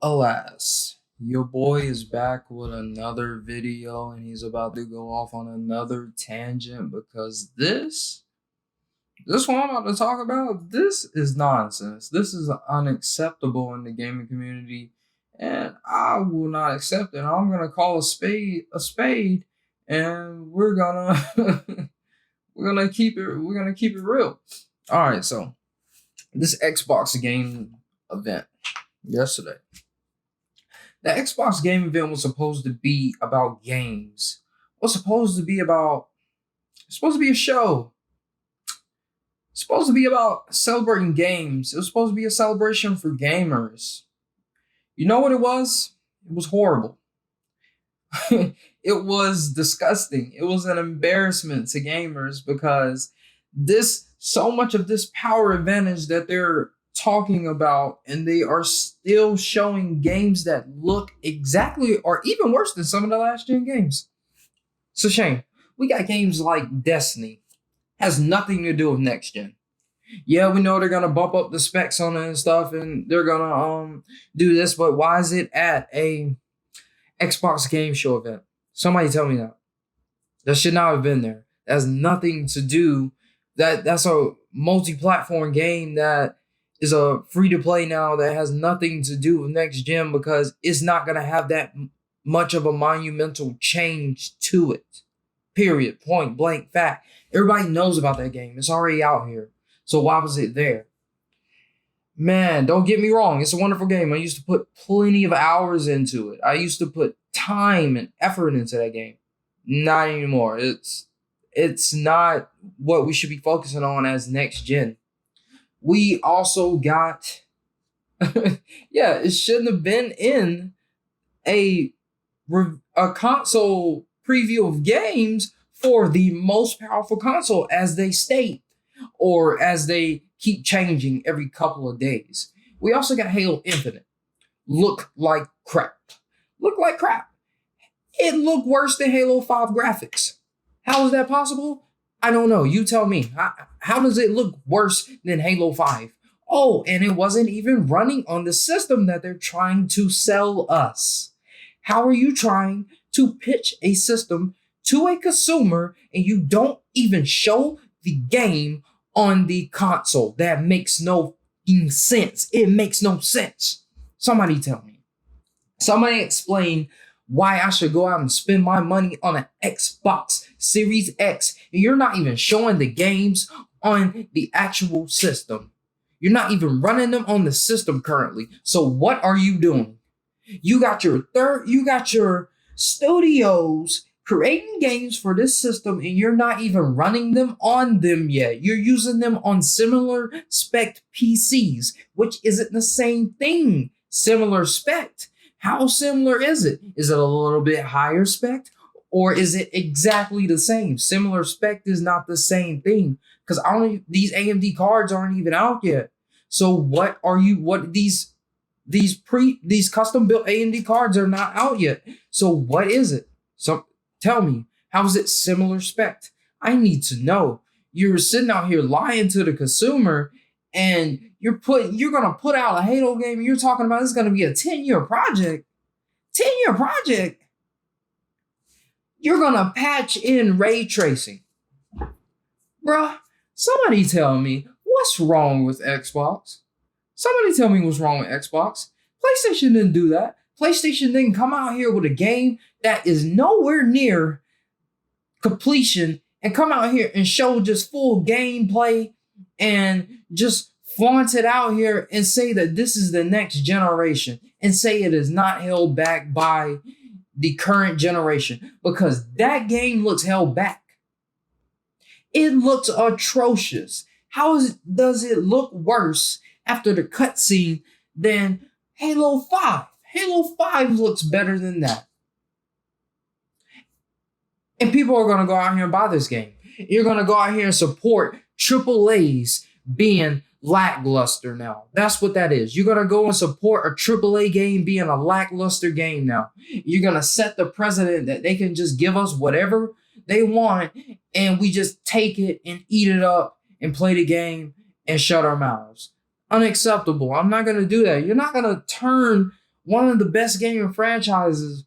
Alas, your boy is back with another video and he's about to go off on another tangent because this one I'm about to talk about, this is nonsense. This is unacceptable in the gaming community and I will not accept it. I'm gonna call a spade and we're gonna keep it real. Alright, so this Xbox game event yesterday. The Xbox game event was supposed to be about games. It was supposed to be about it's supposed to be a show. It's supposed to be about celebrating games. It was supposed to be a celebration for gamers. You know what it was? It was horrible. It was disgusting. It was an embarrassment to gamers because so much of this power advantage that they're talking about, and they are still showing games that look exactly or even worse than some of the last gen games. It's a shame. We got games like Destiny. Has nothing to do with next gen. Yeah, we know they're gonna bump up the specs on it and stuff, and they're gonna do this, but why is it at a Xbox game show event? Somebody tell me that. That should not have been there. That has nothing to do. That's a multi-platform game that is a free to play now that has nothing to do with next gen because it's not gonna have that much of a monumental change to it. Period. Point blank fact. Everybody knows about that game. It's already out here. So why was it there? Man, don't get me wrong. It's a wonderful game. I used to put plenty of hours into it. I used to put time and effort into that game. Not anymore. It's not what we should be focusing on as next gen. We also got yeah, it shouldn't have been in a console preview of games for the most powerful console, as they state, or as they keep changing every couple of days. We also got Halo Infinite. Look like crap. Look like crap. It looked worse than Halo 5 graphics. How is that possible? I don't know. You tell me. How does it look worse than Halo 5? Oh, and it wasn't even running on the system that they're trying to sell us. How are you trying to pitch a system to a consumer and you don't even show the game on the console? That makes no sense. It makes no sense. Somebody tell me. Somebody explain why I should go out and spend my money on an Xbox Series X and you're not even showing the games on the actual system. You're not even running them on the system currently. So what are you doing? You got your studios creating games for this system and you're not even running them on them yet. You're using them on similar spec PCs, which isn't the same thing. Similar spec. How similar is it? Is it a little bit higher spec or is it exactly the same? Similar spec is not the same thing because these AMD cards aren't even out yet. So these custom built AMD cards are not out yet. So what is it? So tell me, how is it similar spec? I need to know. You're sitting out here lying to the consumer and you're gonna put out a Halo game and you're talking about it's gonna be a 10-year project. 10-year project. You're gonna patch in ray tracing. Bruh, somebody tell me what's wrong with Xbox? Somebody tell me what's wrong with Xbox. PlayStation didn't do that. PlayStation didn't come out here with a game that is nowhere near completion and come out here and show just full gameplay and just flaunt it out here and say that this is the next generation and say it is not held back by the current generation because that game looks held back. It looks atrocious. Does it look worse after the cutscene than Halo 5? Halo 5 looks better than that. And people are going to go out here and buy this game. You're going to go out here and support AAAs being lackluster now. That's what that is. You're going to go and support a AAA game being a lackluster game now. You're going to set the precedent that they can just give us whatever they want and we just take it and eat it up and play the game and shut our mouths. Unacceptable. I'm not going to do that. You're not going to turn one of the best gaming franchises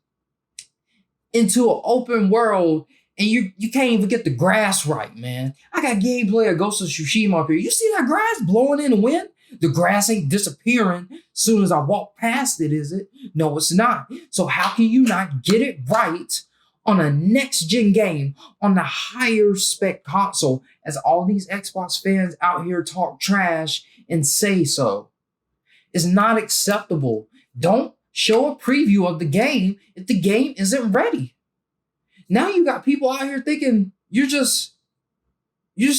into an open world, and you can't even get the grass right, man. I got gameplay of Ghost of Tsushima up here. You see that grass blowing in the wind? The grass ain't disappearing as soon as I walk past it, is it? No, it's not. So how can you not get it right on a next-gen game on the higher spec console as all these Xbox fans out here talk trash and say so? It's not acceptable. Don't show a preview of the game if the game isn't ready. Now you got people out here thinking you just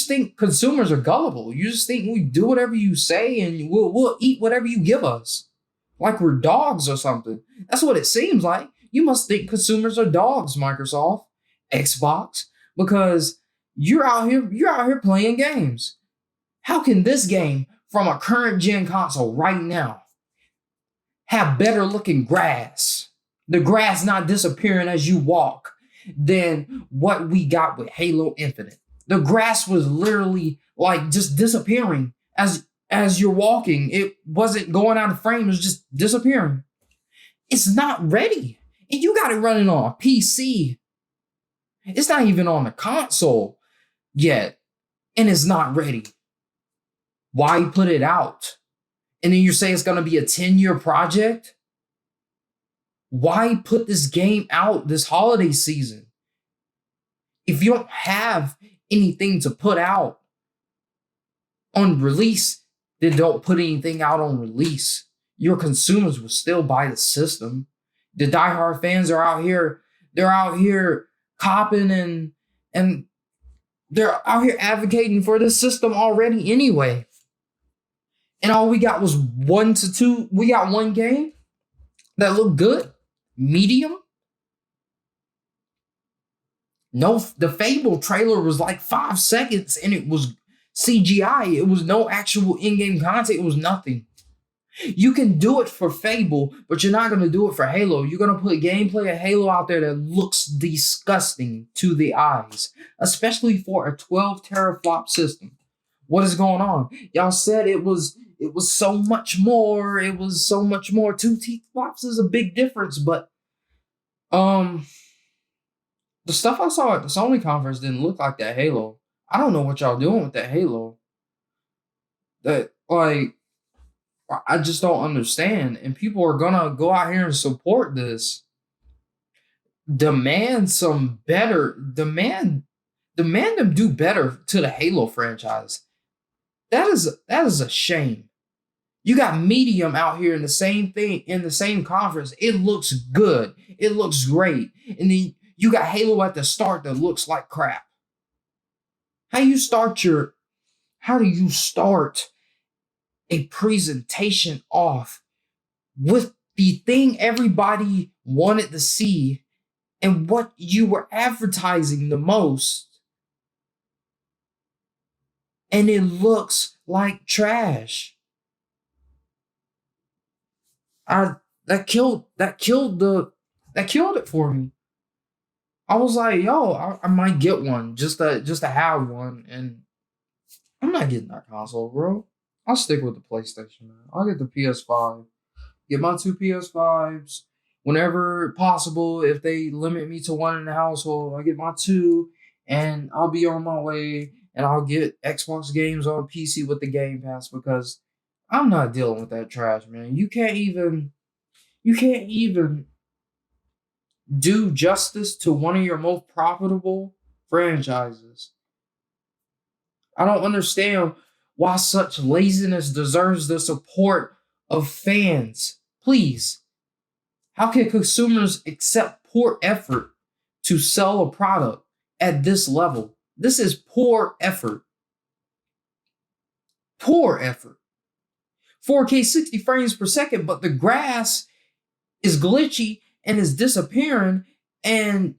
think consumers are gullible. You just think we do whatever you say and we'll eat whatever you give us. Like we're dogs or something. That's what it seems like. You must think consumers are dogs, Microsoft, Xbox, because you're out here playing games. How can this game from a current gen console right now have better looking grass? The grass not disappearing as you walk than what we got with Halo Infinite. The grass was literally like just disappearing as you're walking. It wasn't going out of frame, it was just disappearing. It's not ready. And you got it running on a PC. It's not even on the console yet. And it's not ready. Why put it out? And then you say it's going to be a 10-year project? Why put this game out this holiday season? If you don't have anything to put out on release, then don't put anything out on release. Your consumers will still buy the system. The diehard fans are out here, they're out here copping and they're out here advocating for this system already anyway. And all we got was 1 to 2. We got one game that looked good, medium. No, the Fable trailer was like 5 seconds and it was CGI. It was no actual in-game content. It was nothing. You can do it for Fable, but you're not going to do it for Halo. You're going to put gameplay of Halo out there that looks disgusting to the eyes, especially for a 12 teraflop system. What is going on? Y'all said it was so much more. It was so much more. 2 teraflops is a big difference, but the stuff I saw at the Sony conference didn't look like that Halo. I don't know what y'all doing with that Halo. That, like, I just don't understand. And people are gonna go out here and support this. Demand some better. Demand them do better to the Halo franchise. That is a shame. You got Medium out here in the same thing, in the same conference. It looks good. It looks great. And then you got Halo at the start that looks like crap. How do you start a presentation off with the thing everybody wanted to see and what you were advertising the most, and it looks like trash? That killed it for me. I was like, yo, I might get one just to have one, and I'm not getting that console, bro. I'll stick with the PlayStation, man. I'll get the PS5. Get my 2 PS5s whenever possible. If they limit me to one in the household, I'll get my 2, and I'll be on my way, and I'll get Xbox games on PC with the Game Pass, because I'm not dealing with that trash, man. You can't even do justice to one of your most profitable franchises. I don't understand why such laziness deserves the support of fans. Please, how can consumers accept poor effort to sell a product at this level? This is poor effort. Poor effort. 4K 60 frames per second, but the grass is glitchy and is disappearing, and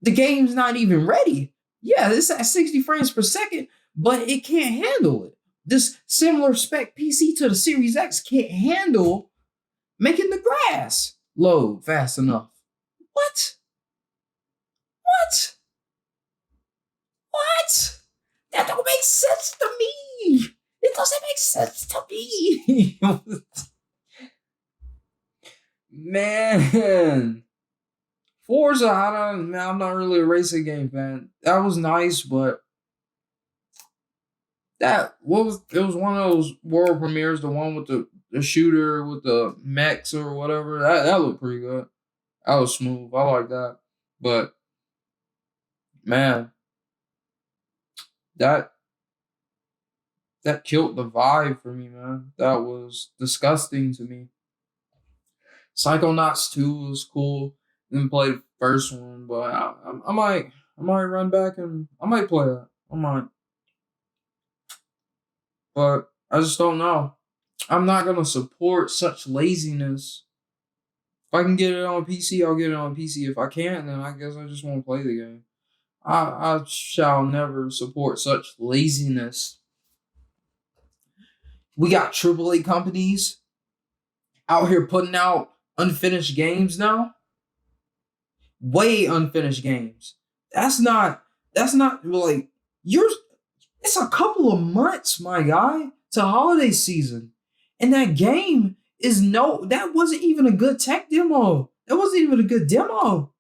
the game's not even ready. Yeah, it's at 60 frames per second, but it can't handle it. This similar spec PC to the Series X can't handle making the grass load fast enough. What? That don't make sense to me. It doesn't make sense to me. Man, Forza, I'm not really a racing game fan. That was nice, but it was one of those world premieres, the one with the shooter with the mechs or whatever. That looked pretty good. That was smooth. I like that. But man, that that killed the vibe for me, man. That was disgusting to me. Psychonauts 2 was cool. Didn't play the first one, but I might run back and I might play that. I might, but I just don't know. I'm not gonna support such laziness. If I can get it on PC, I'll get it on PC. If I can't, then I guess I just won't play the game. I shall never support such laziness. We got AAA companies out here putting out unfinished games now. Way unfinished games. That's not like you're it's a couple of months, my guy, to holiday season. And that game is that wasn't even a good tech demo. That wasn't even a good demo.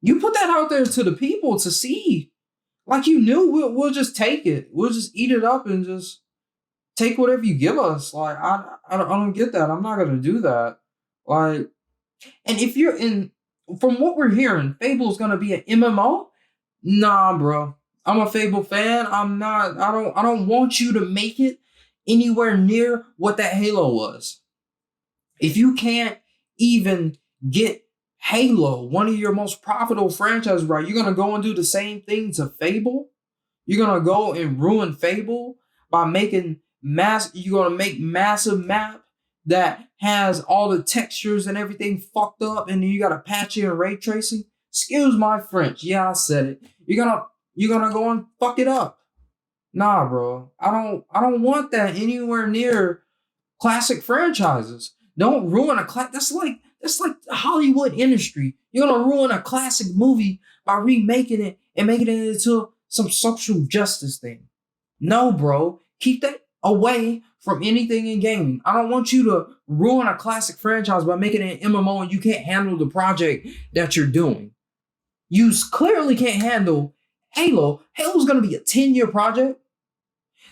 You put that out there to the people to see. Like you knew we'll just take it. We'll just eat it up and just take whatever you give us. Like I don't get that. I'm not gonna do that. Like, and if you're in from what we're hearing, Fable's gonna be an MMO. Nah, bro. I'm a Fable fan. I'm not. I don't want you to make it anywhere near what that Halo was. If you can't even get Halo, one of your most profitable franchises, right, you're gonna go and do the same thing to Fable. You're gonna go and ruin Fable by making You're gonna make massive map that has all the textures and everything fucked up, and then you gotta patch in ray tracing. Excuse my French. Yeah, I said it. You're gonna go and fuck it up. Nah, bro. I don't want that anywhere near classic franchises. Don't ruin a class. That's like the Hollywood industry. You're gonna ruin a classic movie by remaking it and making it into some social justice thing. No, bro. Keep that away from anything in gaming. I don't want you to ruin a classic franchise by making it an MMO and you can't handle the project that you're doing. You clearly can't handle Halo. Halo's gonna be a 10-year project.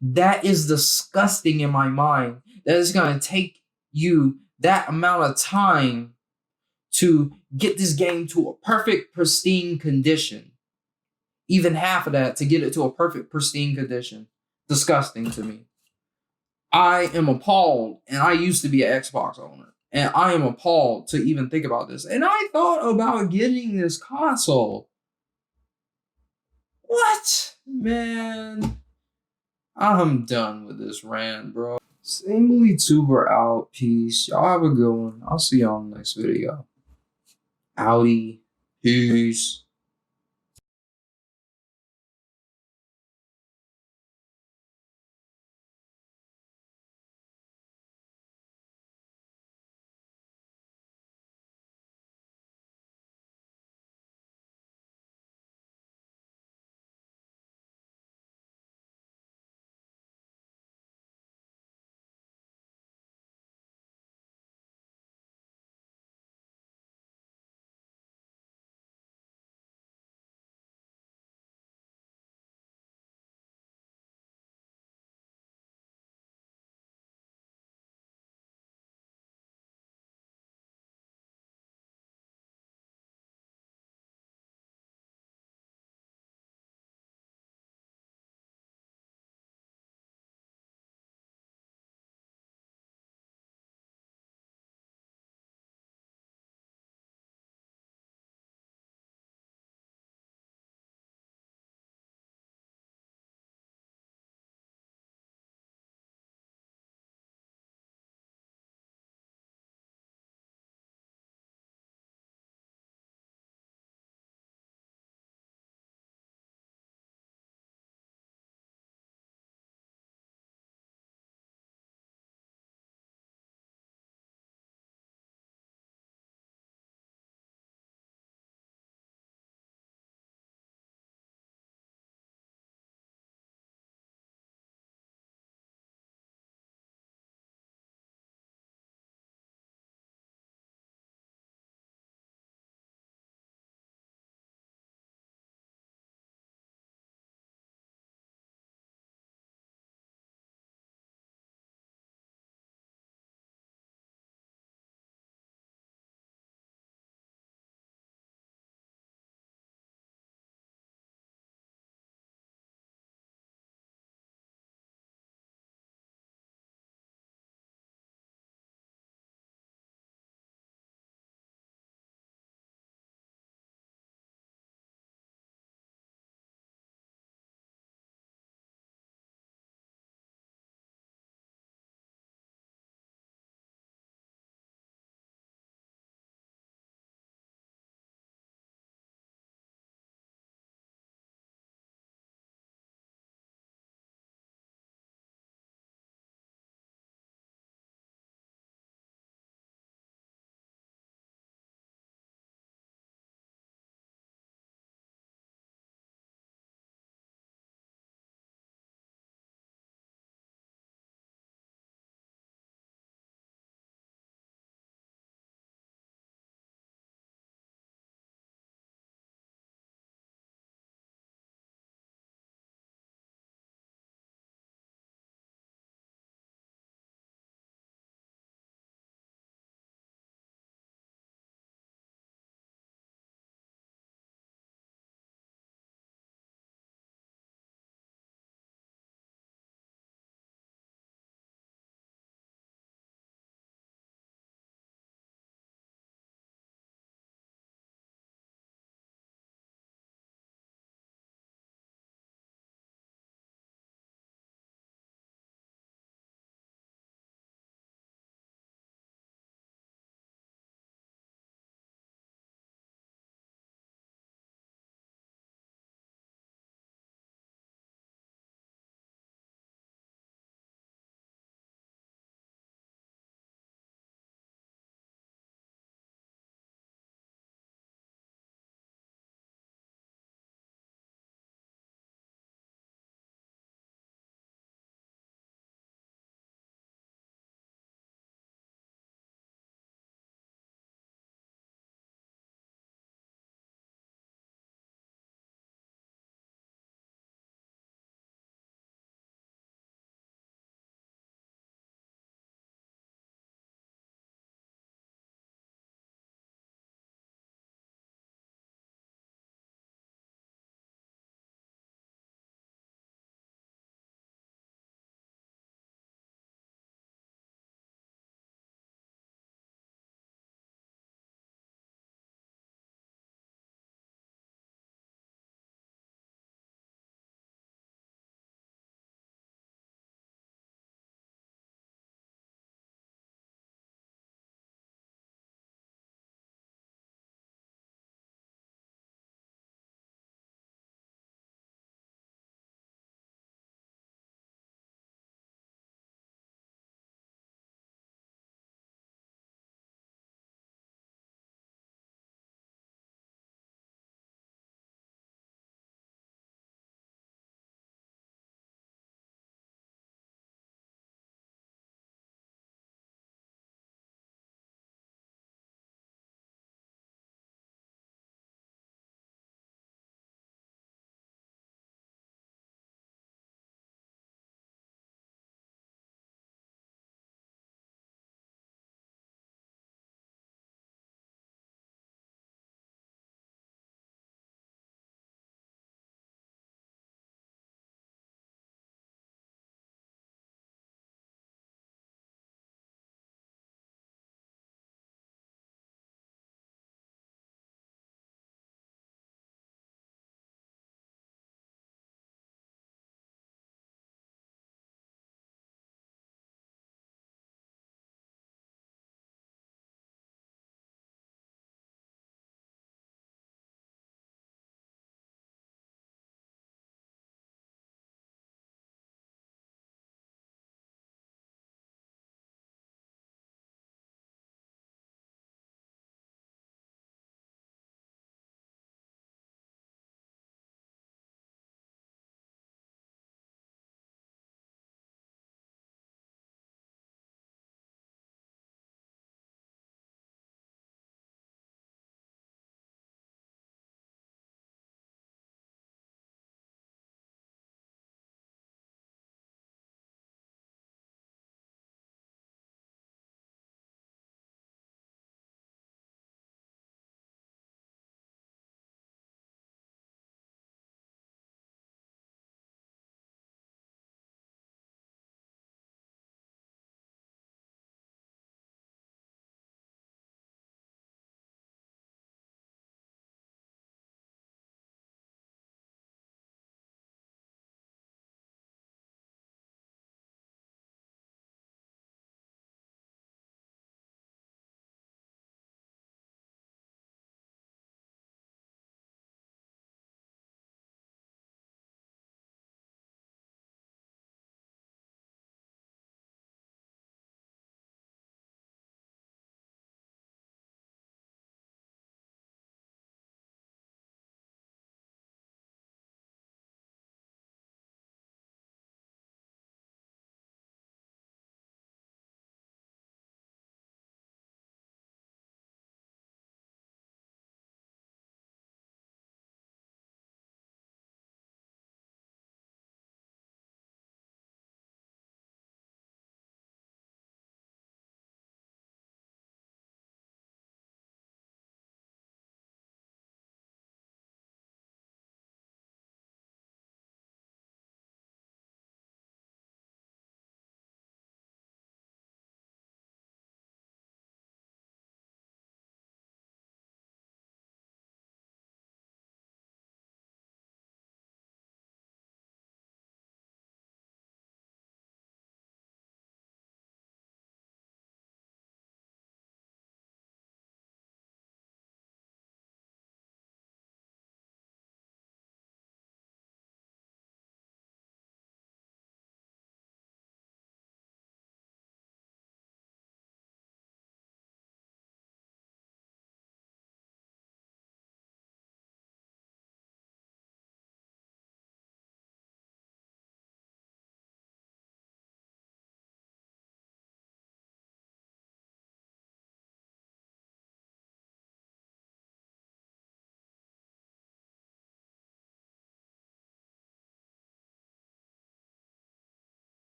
That is disgusting in my mind. That is gonna take you that amount of time to get this game to a perfect, pristine condition. Even half of that to get it to a perfect, pristine condition. Disgusting to me. I am appalled, and I used to be an Xbox owner, and I am appalled to even think about this. And I thought about getting this console. What? Man, I'm done with this rant, bro. Seemlytuber out. Peace. Y'all have a good one. I'll see y'all in the next video. Outie. Peace.